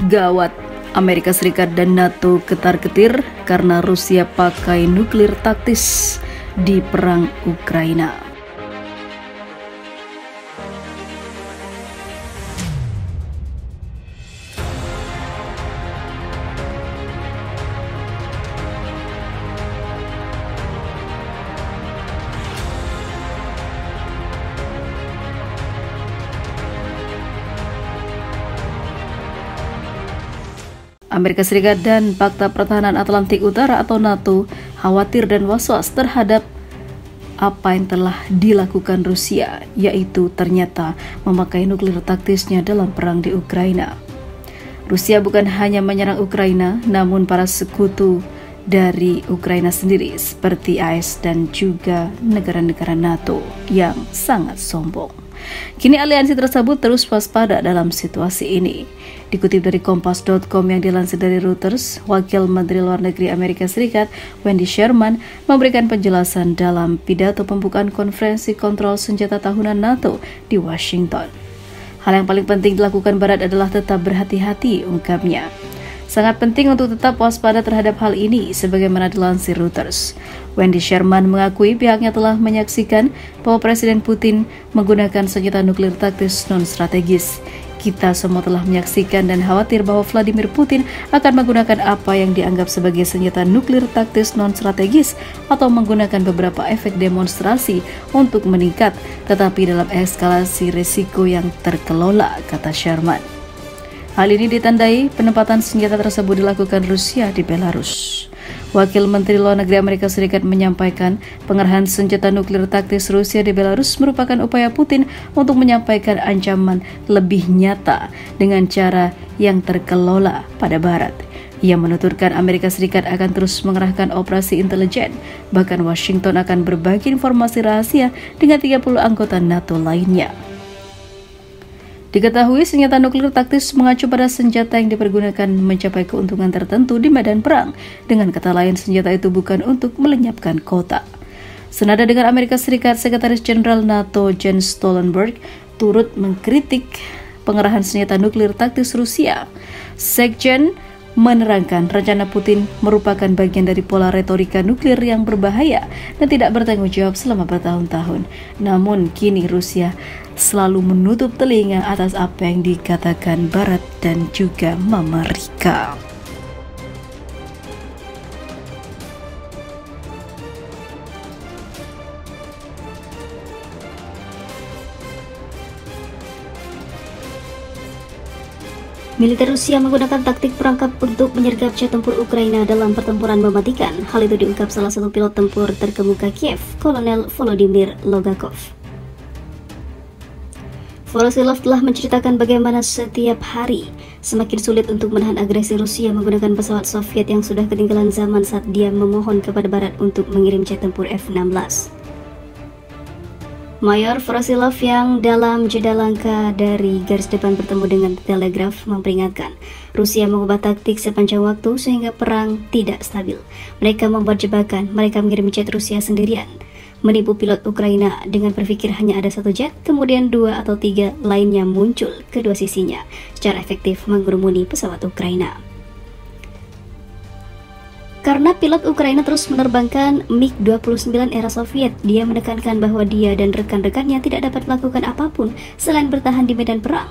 Gawat, Amerika Serikat dan NATO ketar-ketir karena Rusia pakai nuklir taktis di perang Ukraina. Amerika Serikat dan Pakta Pertahanan Atlantik Utara atau NATO khawatir dan was-was terhadap apa yang telah dilakukan Rusia, yaitu ternyata memakai nuklir taktisnya dalam perang di Ukraina. Rusia bukan hanya menyerang Ukraina, namun para sekutu dari Ukraina sendiri seperti AS dan juga negara-negara NATO yang sangat sombong. Kini aliansi tersebut terus waspada dalam situasi ini. Dikutip dari Kompas.com yang dilansir dari Reuters, Wakil Menteri Luar Negeri Amerika Serikat Wendy Sherman memberikan penjelasan dalam pidato pembukaan konferensi kontrol senjata tahunan NATO di Washington. Hal yang paling penting dilakukan Barat adalah tetap berhati-hati, ungkapnya. Sangat penting untuk tetap waspada terhadap hal ini, sebagaimana dilansir Reuters. Wendy Sherman mengakui pihaknya telah menyaksikan bahwa Presiden Putin menggunakan senjata nuklir taktis non-strategis. Kita semua telah menyaksikan dan khawatir bahwa Vladimir Putin akan menggunakan apa yang dianggap sebagai senjata nuklir taktis non-strategis atau menggunakan beberapa efek demonstrasi untuk meningkat, tetapi dalam eskalasi risiko yang terkelola, kata Sherman. Hal ini ditandai penempatan senjata tersebut dilakukan Rusia di Belarus. Wakil Menteri Luar Negeri Amerika Serikat menyampaikan pengerahan senjata nuklir taktis Rusia di Belarus merupakan upaya Putin untuk menyampaikan ancaman lebih nyata dengan cara yang terkelola pada Barat. Ia menuturkan Amerika Serikat akan terus mengerahkan operasi intelijen, bahkan Washington akan berbagi informasi rahasia dengan 30 anggota NATO lainnya. Diketahui senjata nuklir taktis mengacu pada senjata yang dipergunakan mencapai keuntungan tertentu di medan perang. Dengan kata lain, senjata itu bukan untuk melenyapkan kota. Senada dengan Amerika Serikat, Sekretaris Jenderal NATO Jens Stoltenberg turut mengkritik pengerahan senjata nuklir taktis Rusia. Sekjen menerangkan rencana Putin merupakan bagian dari pola retorika nuklir yang berbahaya dan tidak bertanggung jawab selama bertahun-tahun. Namun kini Rusia selalu menutup telinga atas apa yang dikatakan Barat dan juga Amerika. Militer Rusia menggunakan taktik perangkap untuk menyergap jet tempur Ukraina dalam pertempuran mematikan. Hal itu diungkap salah satu pilot tempur terkemuka Kiev, Kolonel Volodymyr Logakov. Voroshilov telah menceritakan bagaimana setiap hari semakin sulit untuk menahan agresi Rusia menggunakan pesawat Soviet yang sudah ketinggalan zaman saat dia memohon kepada Barat untuk mengirim jet tempur F-16. Mayor Voroshilov yang dalam jeda langka dari garis depan bertemu dengan Telegraph memperingatkan Rusia mengubah taktik sepanjang waktu sehingga perang tidak stabil. Mereka membuat jebakan, mereka mengirim jet Rusia sendirian, menipu pilot Ukraina dengan berpikir hanya ada satu jet, kemudian 2 atau 3 lainnya muncul kedua sisinya, secara efektif menggerumuni pesawat Ukraina. Karena pilot Ukraina terus menerbangkan MiG-29 era Soviet, dia menekankan bahwa dia dan rekan-rekannya tidak dapat melakukan apapun selain bertahan di medan perang.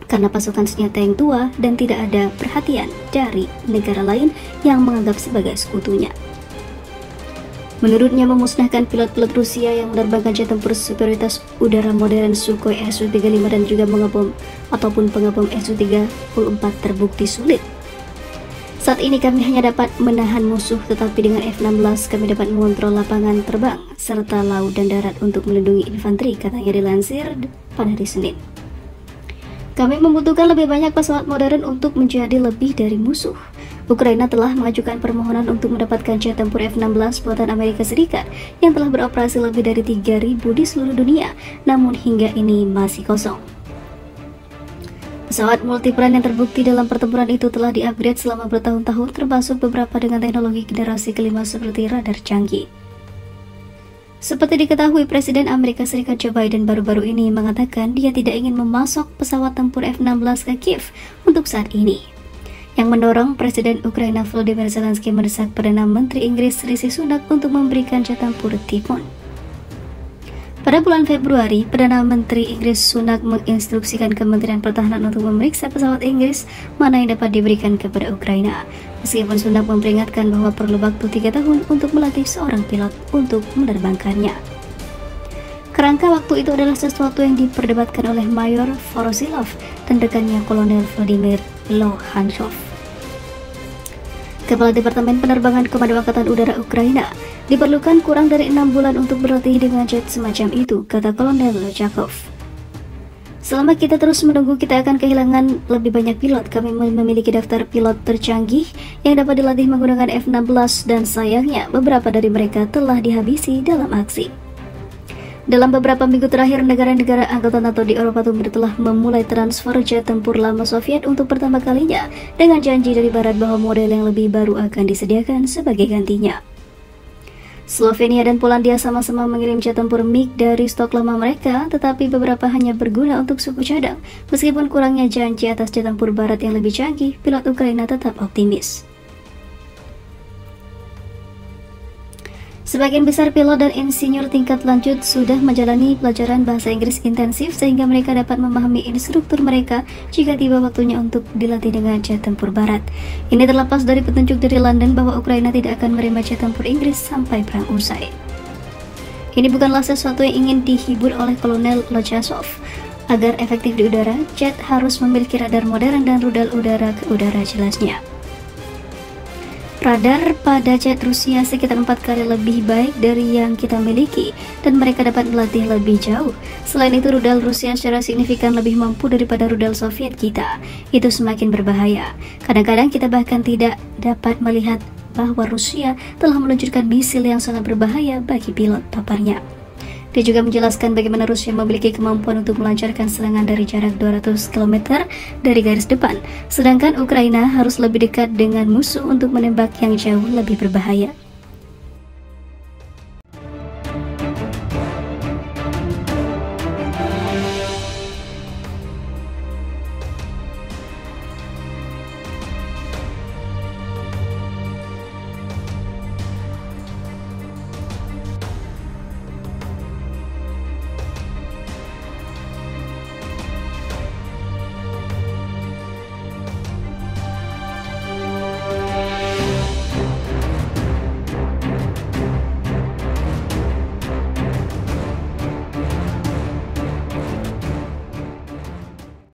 Karena pasukan senjata yang tua dan tidak ada perhatian dari negara lain yang menganggap sebagai sekutunya. Menurutnya, memusnahkan pilot-pilot Rusia yang menerbangkan jet tempur superioritas udara modern Sukhoi Su-35 dan juga pengebom ataupun pengebom Su-34 terbukti sulit. Saat ini kami hanya dapat menahan musuh, tetapi dengan F-16 kami dapat mengontrol lapangan terbang serta laut dan darat untuk melindungi infanteri, katanya dilansir pada hari Senin. Kami membutuhkan lebih banyak pesawat modern untuk menjadi lebih dari musuh. Ukraina telah mengajukan permohonan untuk mendapatkan jet tempur F-16 buatan Amerika Serikat yang telah beroperasi lebih dari 3.000 di seluruh dunia, namun hingga ini masih kosong. Pesawat multiperan yang terbukti dalam pertempuran itu telah di-upgrade selama bertahun-tahun, termasuk beberapa dengan teknologi generasi kelima seperti radar canggih. Seperti diketahui, Presiden Amerika Serikat Joe Biden baru-baru ini mengatakan dia tidak ingin memasok pesawat tempur F-16 ke Kiev untuk saat ini, yang mendorong Presiden Ukraina Volodymyr Zelensky mendesak Perdana Menteri Inggris Rishi Sunak untuk memberikan jet tempur Typhoon. Pada bulan Februari, Perdana Menteri Inggris Sunak menginstruksikan Kementerian Pertahanan untuk memeriksa pesawat Inggris mana yang dapat diberikan kepada Ukraina. Meskipun Sunak memperingatkan bahwa perlu waktu 3 tahun untuk melatih seorang pilot untuk menerbangkannya. Kerangka waktu itu adalah sesuatu yang diperdebatkan oleh Mayor Voroshilov dan rekannya Kolonel Vladimir Lohanchov, Kepala Departemen Penerbangan Komando Angkatan Udara Ukraina. Diperlukan kurang dari 6 bulan untuk berlatih dengan jet semacam itu, kata Kolonel Lochakov. Selama kita terus menunggu, kita akan kehilangan lebih banyak pilot. Kami memiliki daftar pilot tercanggih yang dapat dilatih menggunakan F-16 dan sayangnya beberapa dari mereka telah dihabisi dalam aksi. Dalam beberapa minggu terakhir, negara-negara anggota NATO di Eropa Timur telah memulai transfer jet tempur lama Soviet untuk pertama kalinya dengan janji dari Barat bahwa model yang lebih baru akan disediakan sebagai gantinya. Slovenia dan Polandia sama-sama mengirim jet tempur MiG dari stok lama mereka, tetapi beberapa hanya berguna untuk suku cadang. Meskipun kurangnya janji atas jet tempur Barat yang lebih canggih, pilot Ukraina tetap optimis. Sebagian besar pilot dan insinyur tingkat lanjut sudah menjalani pelajaran bahasa Inggris intensif sehingga mereka dapat memahami instruktur mereka jika tiba waktunya untuk dilatih dengan jet tempur Barat. Ini terlepas dari petunjuk dari London bahwa Ukraina tidak akan menerima jet tempur Inggris sampai perang usai. Ini bukanlah sesuatu yang ingin dihibur oleh Kolonel Lochakov. Agar efektif di udara, jet harus memiliki radar modern dan rudal udara ke udara jelasnya. Radar pada jet Rusia sekitar 4 kali lebih baik dari yang kita miliki dan mereka dapat melatih lebih jauh. Selain itu, rudal Rusia secara signifikan lebih mampu daripada rudal Soviet kita. Itu semakin berbahaya. Kadang-kadang kita bahkan tidak dapat melihat bahwa Rusia telah meluncurkan misil yang sangat berbahaya bagi pilot, paparnya. Dia juga menjelaskan bagaimana Rusia memiliki kemampuan untuk melancarkan serangan dari jarak 200 km dari garis depan, sedangkan Ukraina harus lebih dekat dengan musuh untuk menembak yang jauh lebih berbahaya.